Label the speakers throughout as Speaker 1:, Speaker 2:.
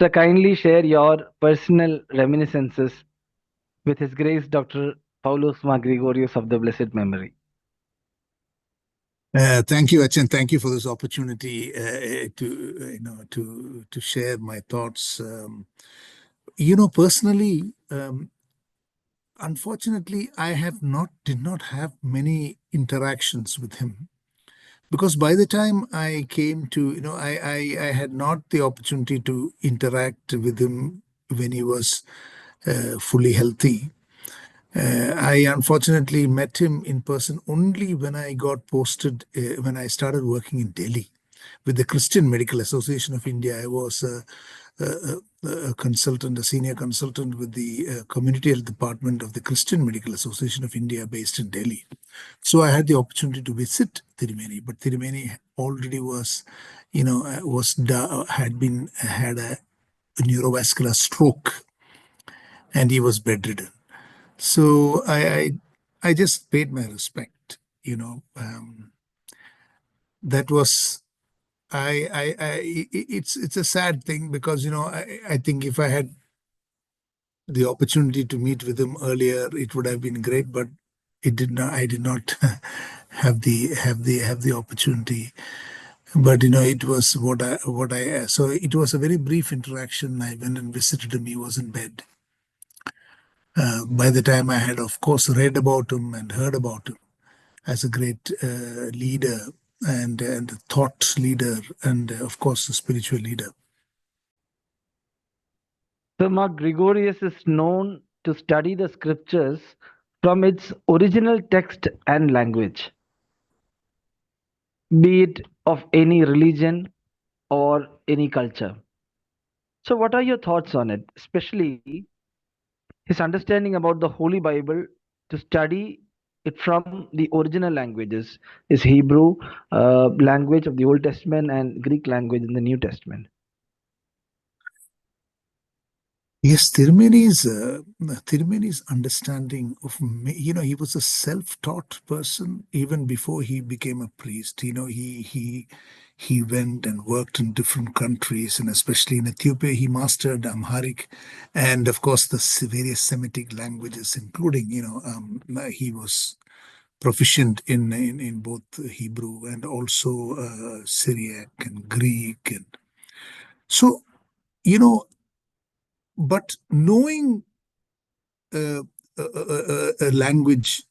Speaker 1: So kindly share your personal reminiscences with His Grace Dr. Paulus Mar Gregorius of the blessed memory.
Speaker 2: Thank you, Achin. Thank you for this opportunity to to share my thoughts. Personally, unfortunately, I did not have many interactions with him because by the time I came to, I had not the opportunity to interact with him when he was fully healthy. I unfortunately met him in person only when I got posted, when I started working in Delhi with the Christian Medical Association of India. I was a consultant, a senior consultant with the Community Health Department of the Christian Medical Association of India based in Delhi. So I had the opportunity to visit Tirumeni, but Tirumeni already was, had a neurovascular stroke and he was bedridden. So I just paid my respect. That was it's a sad thing because I think if I had the opportunity to meet with him earlier, it would have been great. But it did not. I did not have the opportunity. But it was what I. So it was a very brief interaction. I went and visited him. He was in bed. By the time I had, of course, read about him and heard about him as a great leader and a thought leader and, of course, a spiritual leader.
Speaker 1: So Mark Gregorius is known to study the scriptures from its original text and language, be it of any religion or any culture. So, what are your thoughts on it, especially his understanding about the Holy Bible to study it from the original languages, is Hebrew language of the Old Testament and Greek language in the New Testament?
Speaker 2: Yes, Tirumeni's understanding of, he was a self-taught person even before he became a priest. He went and worked in different countries, and especially in Ethiopia, he mastered Amharic, and of course the various Semitic languages, including, he was proficient in both Hebrew and also Syriac and Greek, and so you know. But knowing uh, a language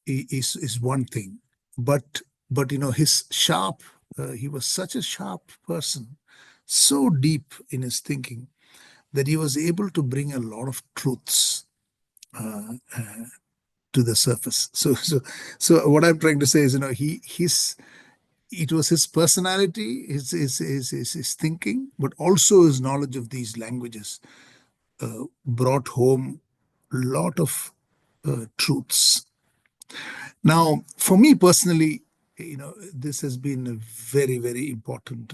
Speaker 2: is one thing, but his sharp. He was such a sharp person, so deep in his thinking that he was able to bring a lot of truths uh, uh, to the surface. So what I'm trying to say is, it was his personality, his thinking, but also his knowledge of these languages brought home a lot of truths. Now, for me personally, this has been a very, very important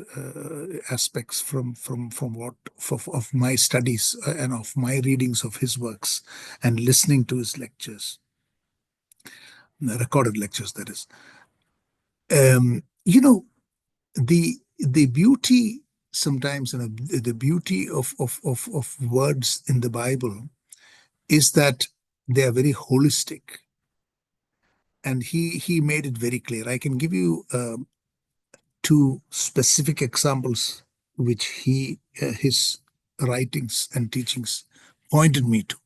Speaker 2: aspects from what of my studies and of my readings of his works and listening to his lectures, the recorded lectures, that is. Um, you know, the beauty sometimes, the beauty of words in the Bible is that they are very holistic, and he made it very clear. I can give you two specific examples which his writings and teachings pointed me to.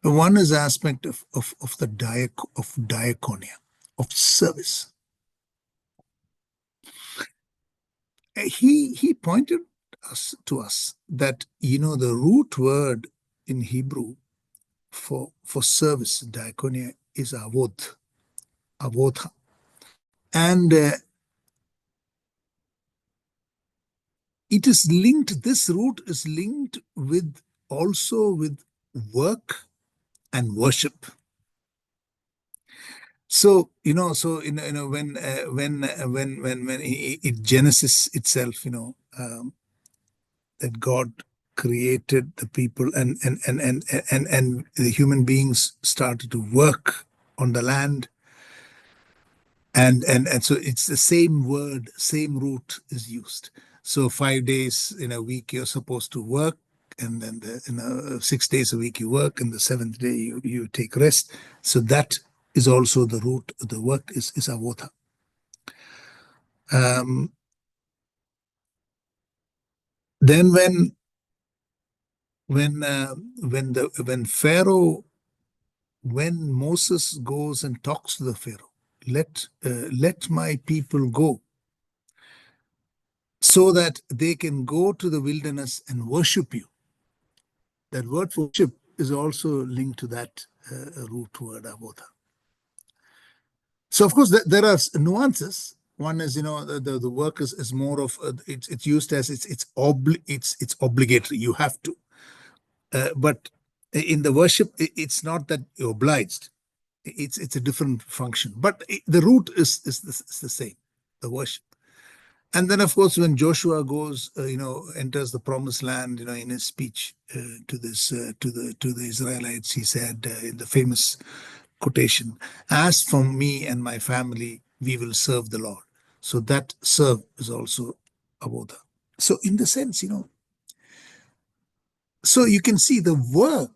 Speaker 2: One is the aspect of the of diaconia, of service. He pointed us that the root word in Hebrew for service, diaconia, is avod, avodha, and it is linked. This root is linked with also with work and worship. So when Genesis itself, that God created the people, and the human beings started to work on the land, and so it's the same word, same root is used. So 5 days in a week you're supposed to work, and then 6 days a week you work, and the seventh day you take rest. So that is also the root. The work is avotha. Um, then when Pharaoh when Moses goes and talks to the Pharaoh, let my people go so that they can go to the wilderness and worship you. That word for worship is also linked to that root word avotha. So of course there are nuances. One is, the work is more of it's used as it's obligatory. You have to. But in the worship, it's not that you're obliged. It's a different function. But the root is the same, the worship. And then, of course, when Joshua goes, enters the promised land, in his speech to the Israelites, he said in the famous quotation, "As for me and my family, we will serve the Lord." So that serve is also abodha. So in the sense, so you can see the work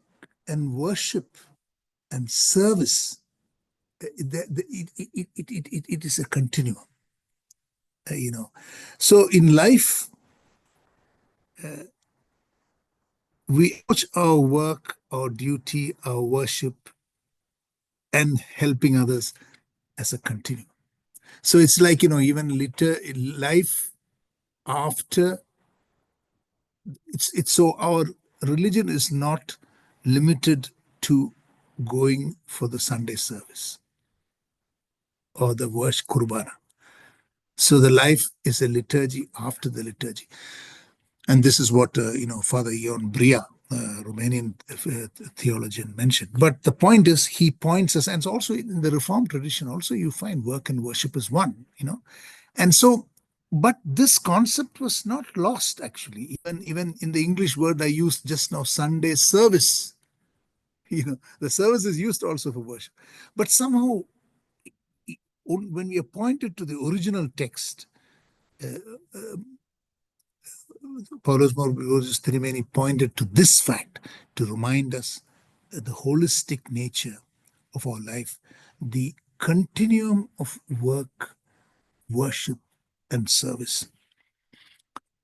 Speaker 2: and worship and service. It is a continuum, uh, you know. So in life, we approach our work, our duty, our worship, and helping others as a continuum. So it's like, even life after it's so our religion is not limited to going for the Sunday service or the worship kurbana. So the life is a liturgy after the liturgy. And this is what Father Ion Bria, Romanian theologian, mentioned. But the point is, he points us, and it's also in the Reformed tradition. Also, you find work and worship is one. And so, but this concept was not lost actually. Even in the English word I used just now, Sunday service. The service is used also for worship, but somehow when we are pointed to the original text, Paulus Morgulus Tirimeni pointed to this fact to remind us the holistic nature of our life, the continuum of work, worship, and service.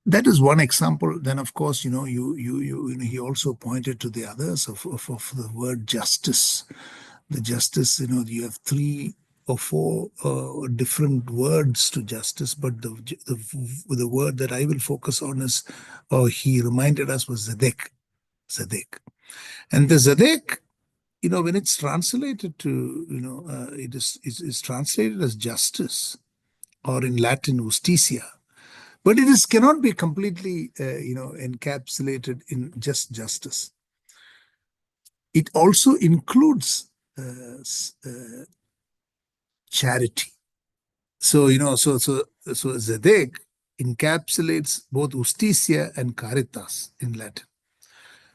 Speaker 2: That is one example. Then, of course, he also pointed to the others of the word justice. The justice, you have three or four different words to justice, but the word that I will focus on is, or he reminded us, was Zedek. Zedek. And the Zedek, when it's translated to, it is translated as justice, or in Latin, justitia. But cannot be completely, encapsulated in just justice. It also includes charity. So, Zedek encapsulates both justitia and caritas in Latin.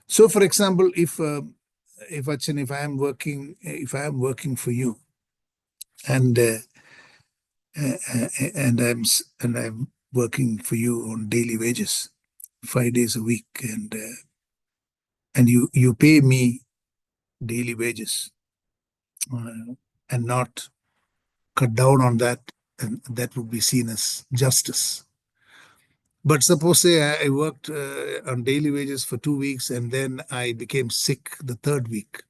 Speaker 2: So, for example, if Achan, if I am working for you, and I'm working for you on daily wages, 5 days a week, and you pay me daily wages, and not cut down on that, and that would be seen as justice. But suppose, say, I worked on daily wages for 2 weeks, and then I became sick the third week.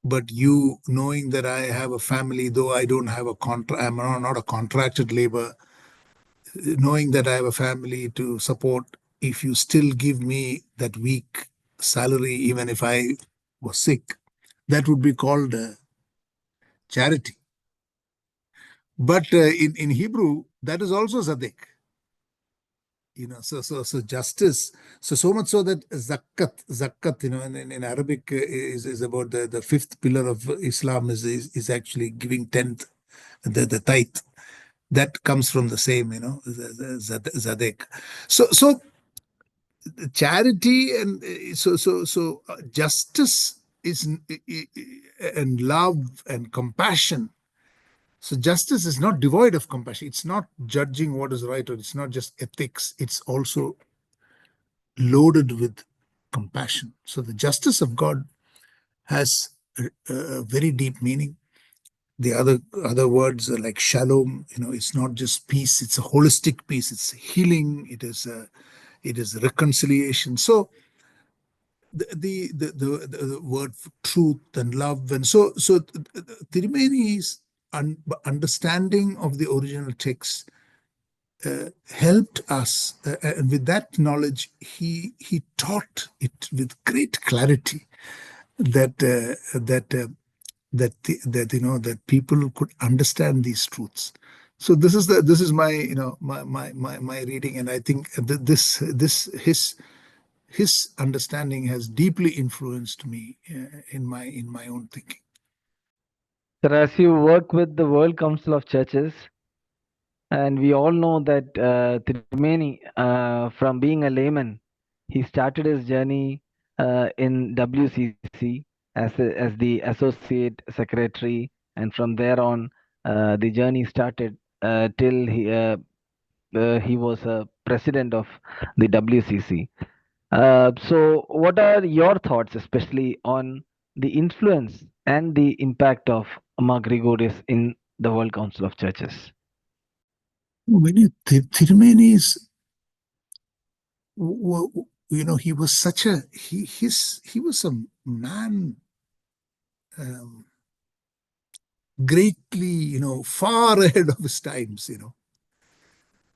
Speaker 2: But you, knowing that I have a family, though I don't have a contract, I'm not a contracted labor, knowing that I have a family to support, if you still give me that week salary, even if I was sick, that would be called charity. But in Hebrew, that is also Zadek. So justice. So much so that zakat, in Arabic is about the fifth pillar of Islam is actually giving tenth, the tithe. That comes from the same, zadek. So charity and justice is and love and compassion. So justice is not devoid of compassion. It's not judging what is right, or it's not just ethics. It's also loaded with compassion. So the justice of God has a very deep meaning. The other words are like shalom. It's not just peace. It's a holistic peace. It's healing. It is reconciliation. So the word for truth and love, and so Tirumeni's understanding of the original text helped us, and with that knowledge, he taught it with great clarity, that that people could understand these truths. So this is my my reading, and I think this his understanding has deeply influenced me in my own thinking.
Speaker 1: So as you work with the World Council of Churches, and we all know that Trimeni, from being a layman, he started his journey in WCC as the associate secretary, and from there on, the journey started till he was a president of the WCC. So, what are your thoughts, especially on the influence and the impact of Amma Gregorius in the World Council of Churches?
Speaker 2: When you Tirumeni's, he was such a he was a man, um, greatly, far ahead of his times,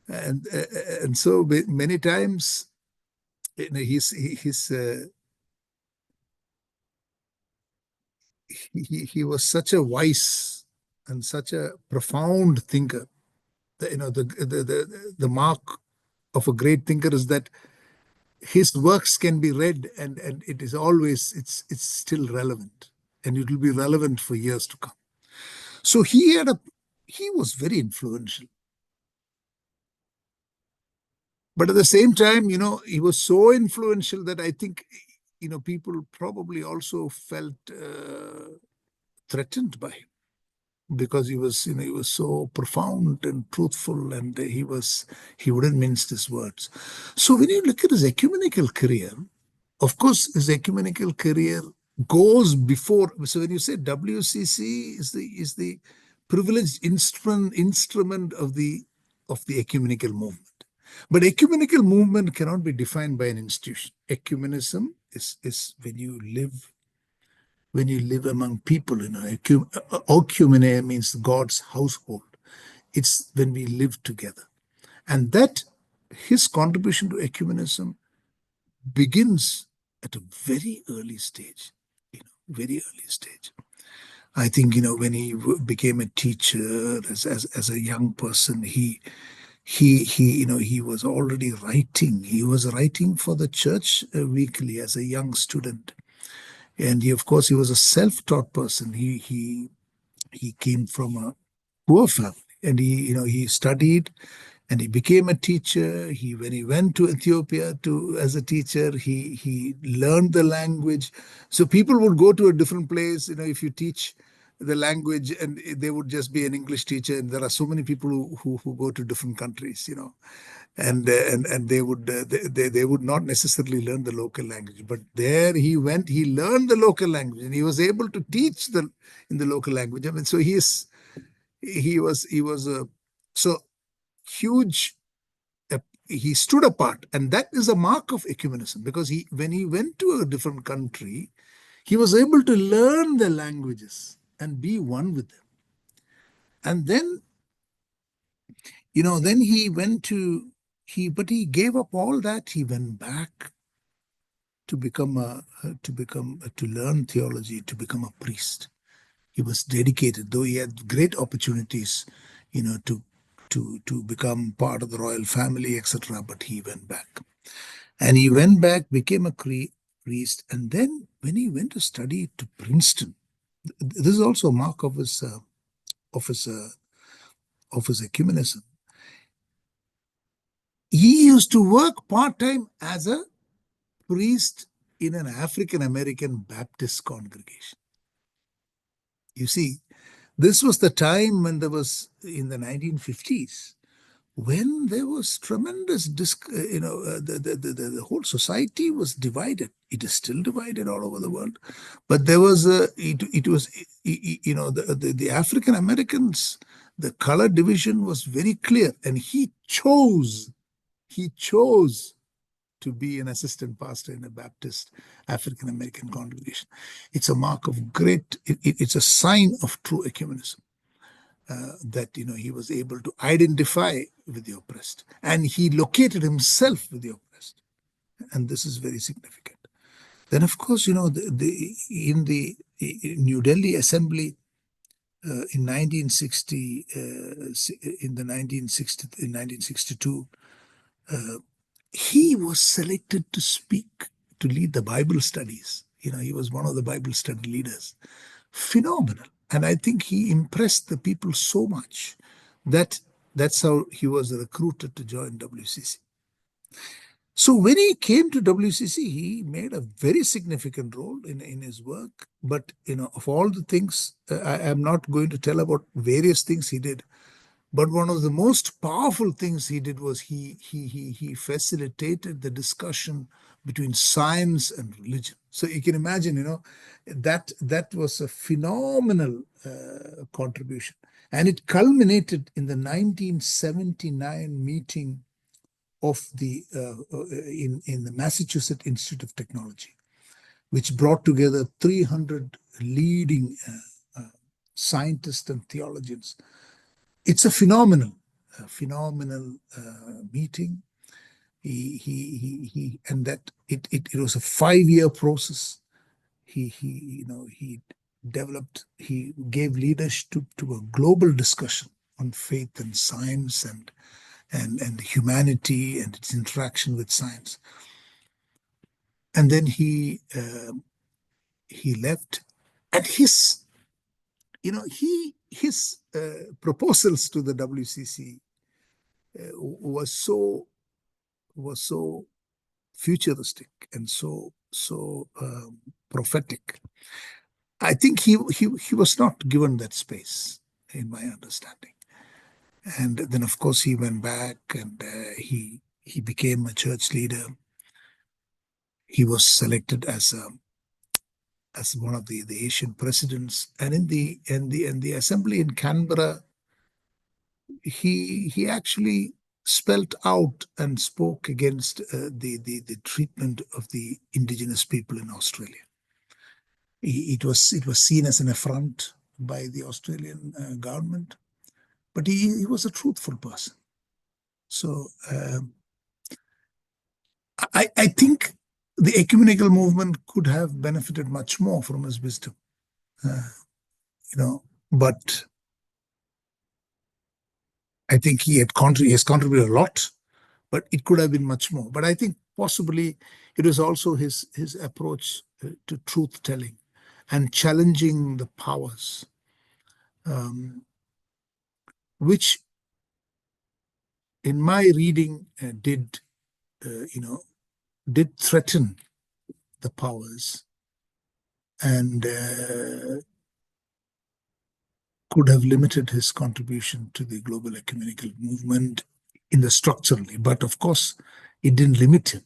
Speaker 2: and so many times, he was such a wise and such a profound thinker. The mark of a great thinker is that his works can be read, and it's still relevant, and it will be relevant for years to come. So he was very influential, but at the same time, he was so influential that I think, people probably also felt threatened by him, because he was so profound and truthful, and he wouldn't mince his words. So when you look at his ecumenical career, of course, his ecumenical career goes before. So when you say WCC is the privileged instrument of the ecumenical movement. But ecumenical movement cannot be defined by an institution. Ecumenism is when you live among people. Oikumene means God's household. It's when we live together. And that his contribution to ecumenism begins at a very early stage. Very early stage. I think, when he became a teacher as a young person, he was already writing. He was writing for the church weekly as a young student. And of course, he was a self-taught person. He came from a poor family, and he studied, and he became a teacher. When he went to Ethiopia to as a teacher, he learned the language. So people would go to a different place, if you teach the language, and they would just be an English teacher. And there are so many people who go to different countries, and they would not necessarily learn the local language. But there he went, he learned the local language, and he was able to teach in the local language. I mean, so he was a so huge. He stood apart, and that is a mark of ecumenism, because when he went to a different country, he was able to learn the languages and be one with them. And then he went to but he gave up all that. He went back to become to learn theology, to become a priest. He was dedicated, though he had great opportunities, to become part of the royal family, etc. But he went back, and he went back, became a priest, and then when he went to study to Princeton, this is also a mark of his uh, of his ecumenism. He used to work part time as a priest in an African American Baptist congregation. You see, This was the time when there was, in the 1950s, when there was tremendous the whole society was divided. It is still divided all over the world, but there was it was the African Americans, the color division was very clear, and he chose to be an assistant pastor in a Baptist African American congregation. It's a mark of it's a sign of true ecumenism, that he was able to identify with the oppressed, and he located himself with the oppressed, and this is very significant. Then, of course, in the New Delhi Assembly, in 1960, in the 1960 in 1962, he was selected to speak, to lead the Bible studies. He was one of the Bible study leaders. Phenomenal. And I think he impressed the people so much that that's how he was recruited to join WCC. So when he came to WCC, he made a very significant role in his work. But, of all the things, I am not going to tell about various things he did. But one of the most powerful things he did was he facilitated the discussion between science and religion. So you can imagine, that was a phenomenal contribution, and it culminated in the 1979 meeting of the in the Massachusetts Institute of Technology, which brought together 300 leading scientists and theologians. It's a phenomenal meeting. And that it was a 5-year process. He gave leadership to a global discussion on faith and science and humanity and its interaction with science. And then he left, and his proposals to the WCC was so futuristic and so prophetic. I think he was not given that space, in my understanding. And then, of course, he went back, and he became a church leader. He was selected as one of the Asian presidents, and in the assembly in Canberra, he actually spelt out and spoke against the treatment of the indigenous people in Australia. It was seen as an affront by the Australian government, but he was a truthful person. So I think the ecumenical movement could have benefited much more from his wisdom, but I think he has contributed a lot, but it could have been much more. But I think possibly it was also his approach to truth telling and challenging the powers, which, in my reading, did threaten the powers, and could have limited his contribution to the global ecumenical movement in the structurally. But of course, it didn't limit him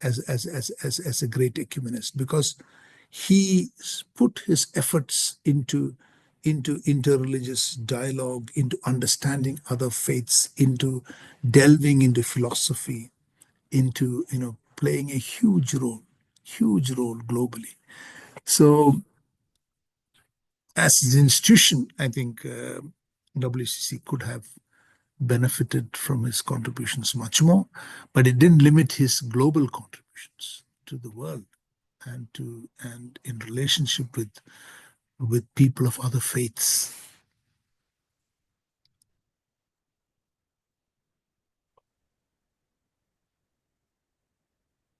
Speaker 2: as a great ecumenist, because he put his efforts into interreligious dialogue, into understanding other faiths, into delving into philosophy, into playing a huge role globally. So, as an institution, I think WCC could have benefited from his contributions much more, but it didn't limit his global contributions to the world, and in relationship with people of other faiths.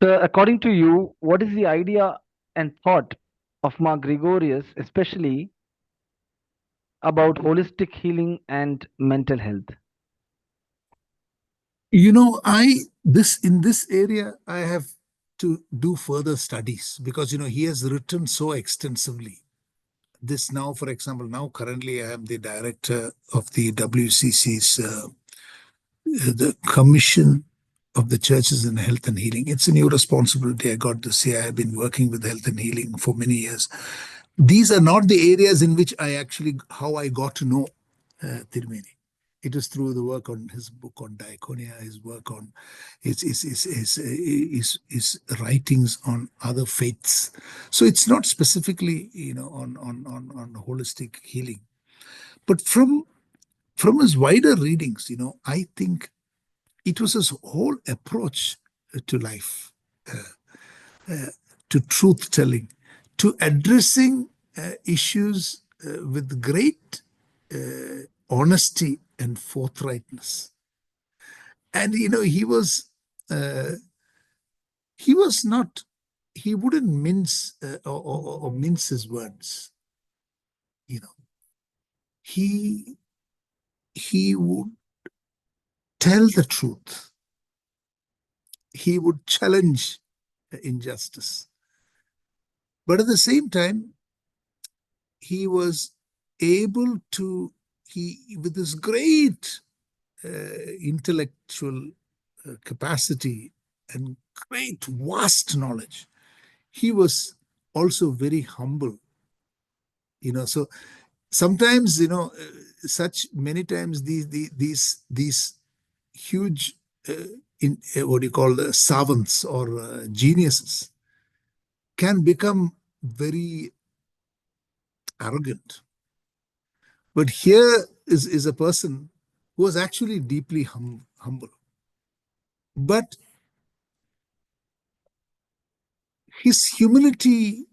Speaker 1: So, according to you, what is the idea and thought of Mark Gregorius, especially about holistic healing and mental health?
Speaker 2: I this in this area I have to do further studies, because he has written so extensively this now, for example, now currently I am the director of the WCC's the Commission of the Churches in Health and Healing. It's a new responsibility I got this year. I've been working with health and healing for many years. These are not the areas in which I actually, how I got to know Tirumeni. It was through the work on his book on diaconia, his work on his writings on other faiths. So it's not specifically, on holistic healing, but from his wider readings, I think it was his whole approach to life, to truth telling, to addressing issues with great honesty and forthrightness. And uh, he was not, he wouldn't mince or mince his words. You know, he he would tell the truth. He would challenge injustice, but at the same time, he was able to, he with his great intellectual capacity and great vast knowledge, he was also very humble. So sometimes, such many times these huge what do you call the savants or geniuses can become very arrogant. But here is a person who was actually deeply humble. But his humility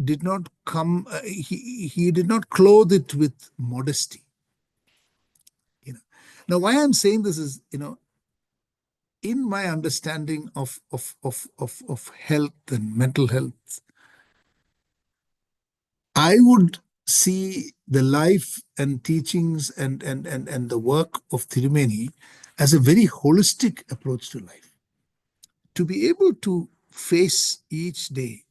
Speaker 2: did not come, he did not clothe it with modesty. You know. Now, why I'm saying this is, in my understanding of health and mental health, I would see the life and teachings and the work of Tirumeni as a very holistic approach to life. To be able to face each day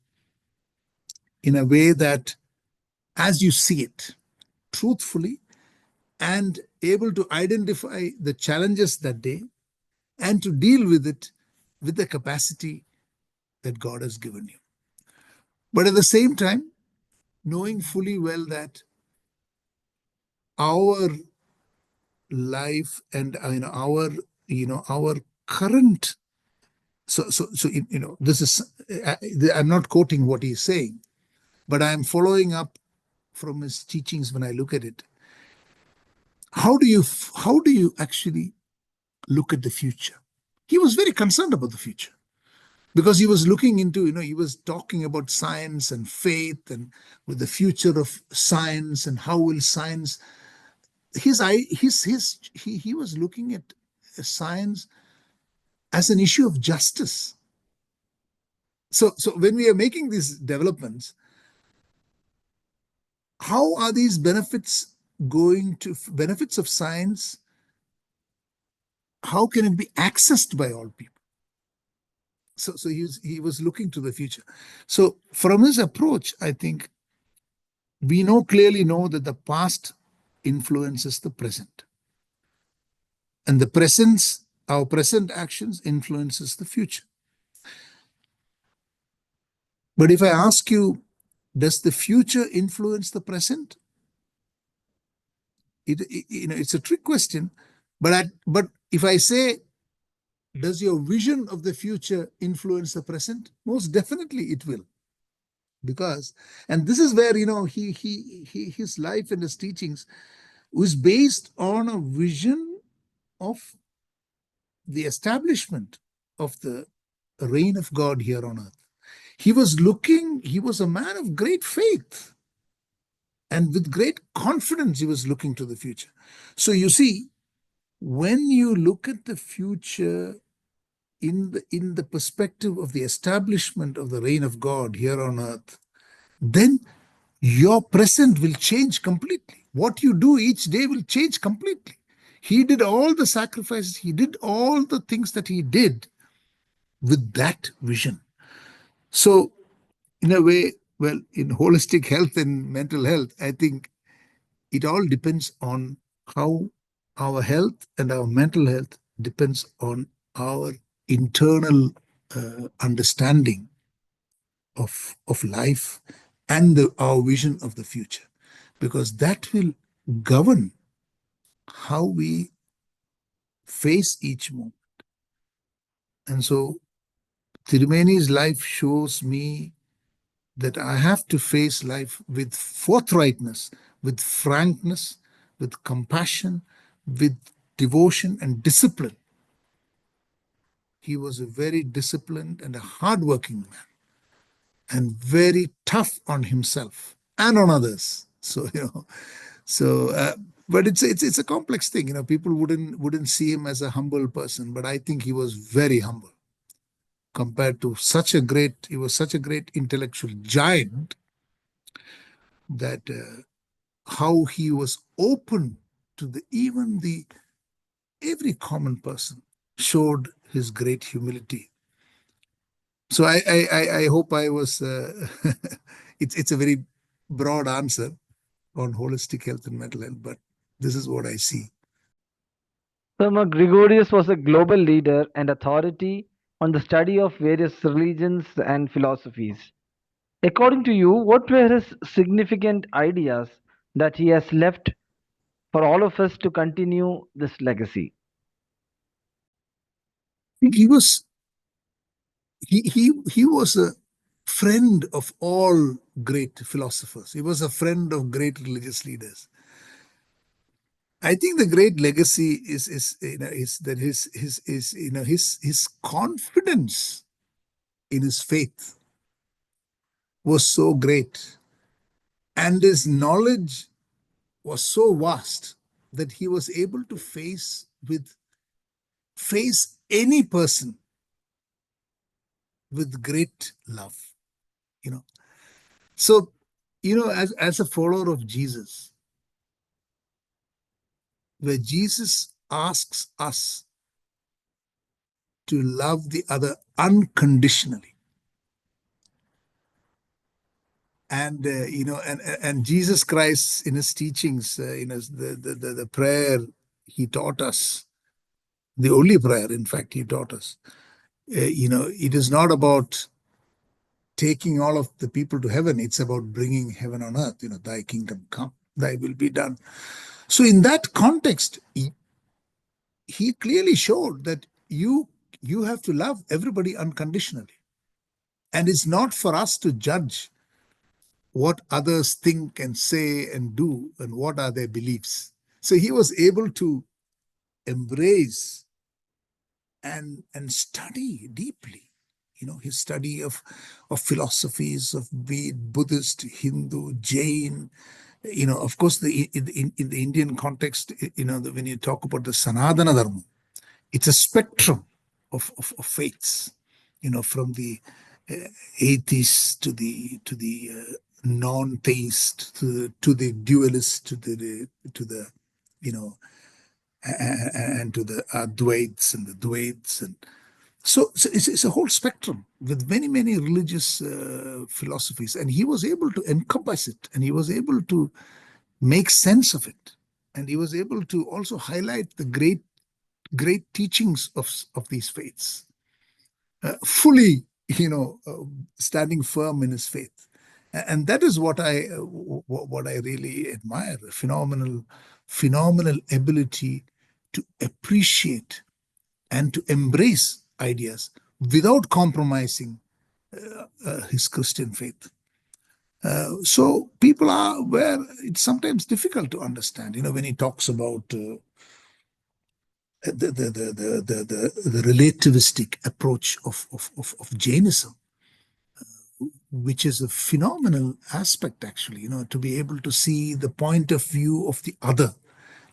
Speaker 2: in a way that, as you see it, truthfully, and able to identify the challenges that day and to deal with it with the capacity that God has given you. But at the same time, knowing fully well that our life and our current, this is, I'm not quoting what he's saying, but I'm following up from his teachings. When I look at it, how do you actually look at the future? He was very concerned about the future because he was looking into, he was talking about science and faith and with the future of science and how will science, he was looking at science as an issue of justice. So when we are making these developments, how are these benefits of science, how can it be accessed by all people? So he was looking to the future. So from his approach, I think we clearly know that the past influences the present, and our present actions influences the future. But if I ask you, does the future influence the present? It's a trick question. But if I say, does your vision of the future influence the present? Most definitely it will. Because, and this is where, his life and his teachings was based on a vision of the establishment of the reign of God here on earth. He was a man of great faith, and with great confidence he was looking to the future. So you see, when you look at the future in the perspective of the establishment of the reign of God here on earth, then your present will change completely. What you do each day will change completely. He did all the sacrifices, he did all the things that he did with that vision. So, in a way, Well, in holistic health and mental health, I think it all depends on how our health and our mental health depends on our internal understanding of life and our vision of the future, because that will govern how we face each moment. And so Tirumani's life shows me that I have to face life with forthrightness, with frankness, with compassion, with devotion and discipline. He was a very disciplined and a hardworking man, and very tough on himself and on others. So but it's a complex thing. People wouldn't see him as a humble person, but I think he was very humble compared to such a great. He was such a great intellectual giant that how he was open to the even the every common person showed his great humility. So I hope I was. It's a very broad answer on holistic health and mental health, but this is what I see.
Speaker 1: So, Gregorius was a global leader and authority on the study of various religions and philosophies. According to you, what were his significant ideas that he has left for all of us to continue this legacy?
Speaker 2: I think he was a friend of all great philosophers. He was a friend of great religious leaders. I think the great legacy is that his confidence in his faith was so great, and his knowledge was so vast that he was able to face any person with great love. You know, so as a follower of Jesus, where Jesus asks us to love the other unconditionally, and and Jesus Christ in his teachings, the prayer he taught us, the only prayer, in fact, he taught us. It is not about taking all of the people to heaven. It's about bringing heaven on earth. Thy kingdom come, thy will be done. So in that context, he clearly showed that you have to love everybody unconditionally. And it's not for us to judge what others think and say and do and what are their beliefs. So he was able to embrace and study deeply. His study of philosophies, of be it Buddhist, Hindu, Jain. Of course, in the Indian context, when you talk about the Sanatana Dharma, it's a spectrum of faiths. From the atheist to the non-theist to the dualist to the you know and to the Advaits and the Dvaits. And so it's a whole spectrum with many, many religious philosophies. And he was able to encompass it, and he was able to make sense of it. And he was able to also highlight the great teachings of these faiths, fully, standing firm in his faith. And that is what I really admire: a phenomenal ability to appreciate and to embrace ideas without compromising his Christian faith. So people are where it's sometimes difficult to understand. When he talks about the relativistic approach of Jainism, which is a phenomenal aspect, actually, to be able to see the point of view of the other,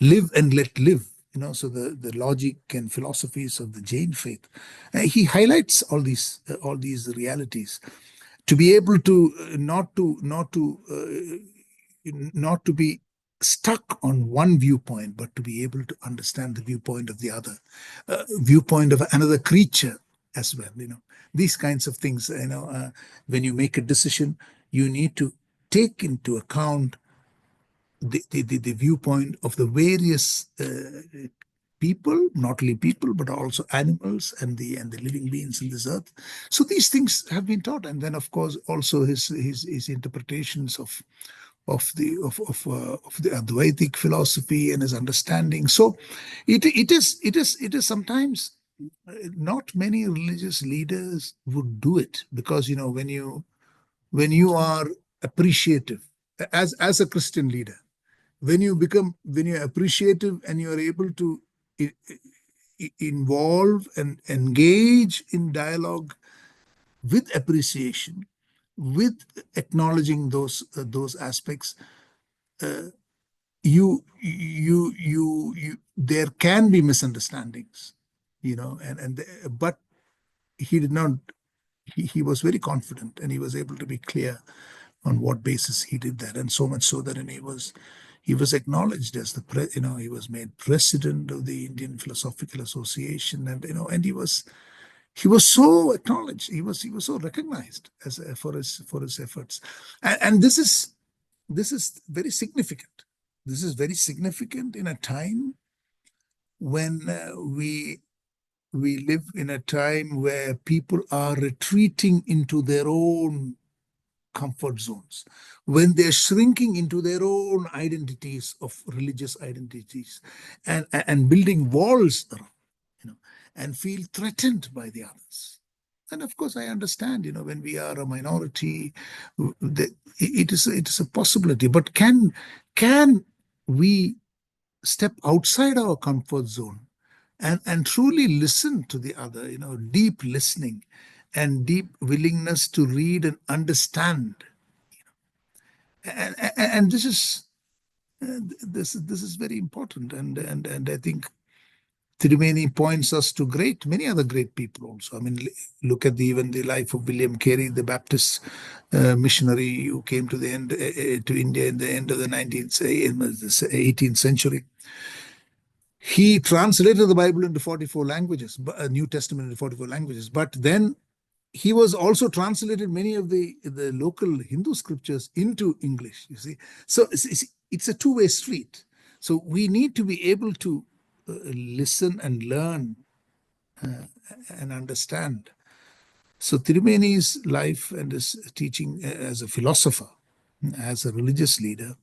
Speaker 2: live and let live. So the logic and philosophies of the Jain faith, he highlights all these realities, to be able to not to be stuck on one viewpoint, but to be able to understand the viewpoint of the other, viewpoint of another creature as well. These kinds of things. When you make a decision, You need to take into account the viewpoint of the various people, not only people but also animals and the living beings in this earth. So these things have been taught, and then of course also his interpretations of the Advaitic philosophy and his understanding. So it is sometimes not many religious leaders would do it, because when you are appreciative as a Christian leader, when you're appreciative and you're able to involve and engage in dialogue with appreciation, with acknowledging those aspects, you there can be misunderstandings, and but he did not. He was very confident, and he was able to be clear on what basis he did that, and so much so that, he was acknowledged as he was made president of the Indian Philosophical Association, and he was so acknowledged. He was so recognized for his efforts, and this is very significant. This is very significant in a time when we live in a time where people are retreating into their own comfort zones, when they're shrinking into their own identities of religious identities, and building walls around, you know, and feel threatened by the others. And of course, I understand, when we are a minority, it is a possibility. But can we step outside our comfort zone and truly listen to the other, deep listening and deep willingness to read and understand. And this is very important, and I think Tirumeni points us to many other great people also. I mean, look at even the life of William Carey, the Baptist missionary who came to India in the end of the 18th century. He translated the Bible into 44 languages, New Testament into 44 languages. But then he was also translated many of the local Hindu scriptures into English, you see. So it's a two-way street. So we need to be able to listen and learn and understand. So Tirumeni's life and his teaching as a philosopher, as a religious leader,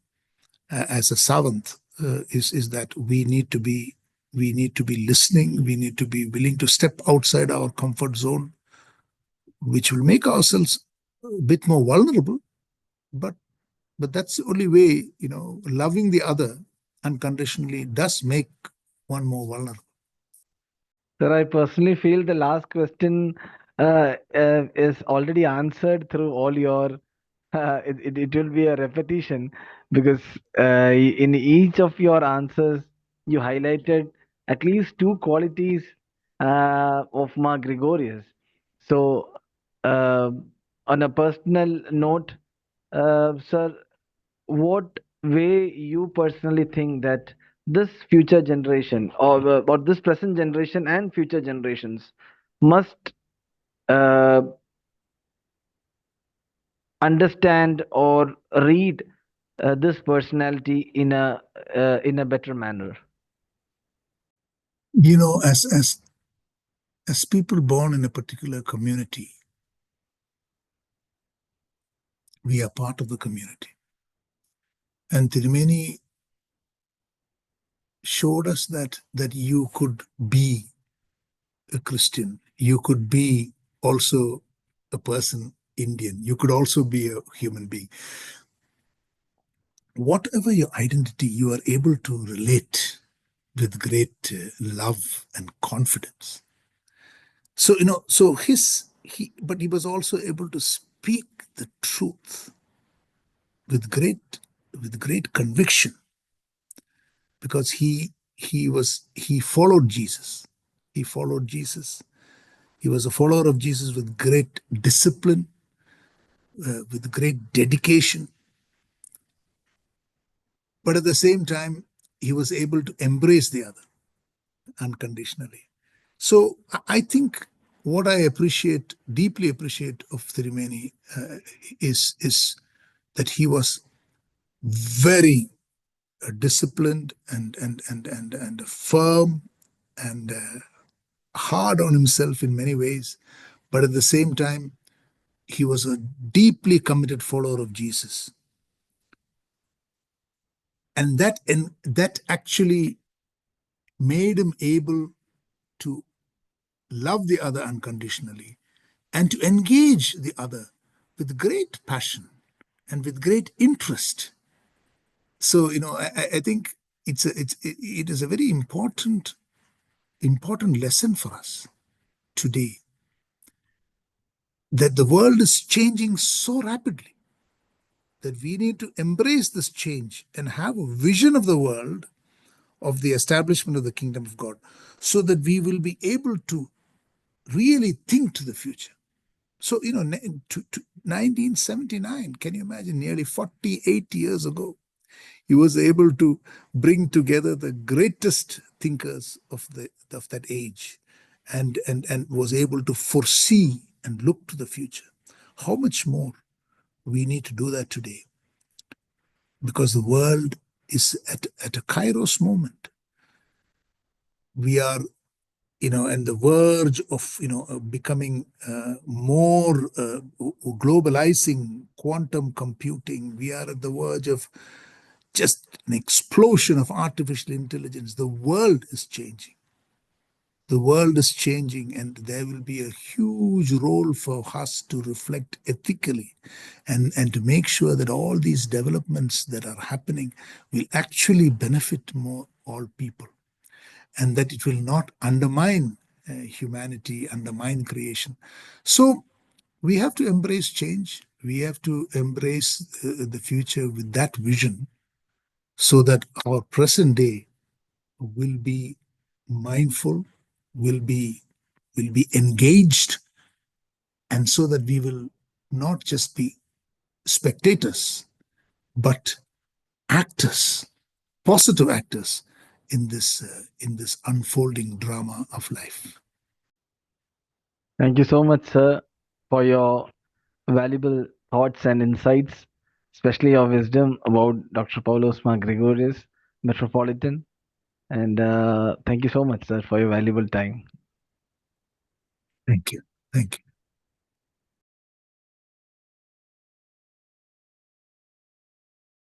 Speaker 2: as a savant, is that we need to be listening. We need to be willing to step outside our comfort zone, which will make ourselves a bit more vulnerable. But that's the only way, loving the other unconditionally does make one more vulnerable.
Speaker 1: Sir, I personally feel the last question is already answered through all your. It will be a repetition because in each of your answers, you highlighted at least two qualities of Ma Gregorius. So, uh, on a personal note, sir, what way you personally think that this future generation or this present generation and future generations must uh, understand or read this personality in a better manner?
Speaker 2: As people born in a particular community, we are part of the community. And Tirumeni showed us that you could be a Christian, you could be also a person Indian, you could also be a human being. Whatever your identity, you are able to relate with great love and confidence. So but he was also able to speak the truth with great conviction, because he followed Jesus. He followed Jesus. He was a follower of Jesus with great discipline, with great dedication. But at the same time, he was able to embrace the other unconditionally. So I think what I appreciate, deeply appreciate of Thirimeni is that he was very disciplined and firm and hard on himself in many ways, but at the same time, he was a deeply committed follower of Jesus, and that actually made him able to love the other unconditionally and to engage the other with great passion and with great interest. So I think it is a very important lesson for us today, that the world is changing so rapidly that we need to embrace this change and have a vision of the world, of the establishment of the kingdom of God, so that we will be able to really think to the future. So, to 1979, can you imagine, nearly 48 years ago, he was able to bring together the greatest thinkers of that age, and was able to foresee and look to the future. How much more we need to do that today, because the world is at a kairos moment. We are and the verge of becoming more globalizing, quantum computing. We are at the verge of just an explosion of artificial intelligence. The world is changing. The world is changing, and there will be a huge role for us to reflect ethically, and to make sure that all these developments that are happening will actually benefit more all people, and that it will not undermine humanity, undermine creation. So we have to embrace change. We have to embrace the future with that vision, so that our present day will be mindful, will be engaged, and so that we will not just be spectators, but actors, positive actors in this unfolding drama of life.
Speaker 1: Thank you so much, sir, for your valuable thoughts and insights, especially your wisdom about Dr. Paulos Mar Gregorius, Metropolitan. And thank you so much, sir, for your valuable time.
Speaker 2: Thank you. Thank you.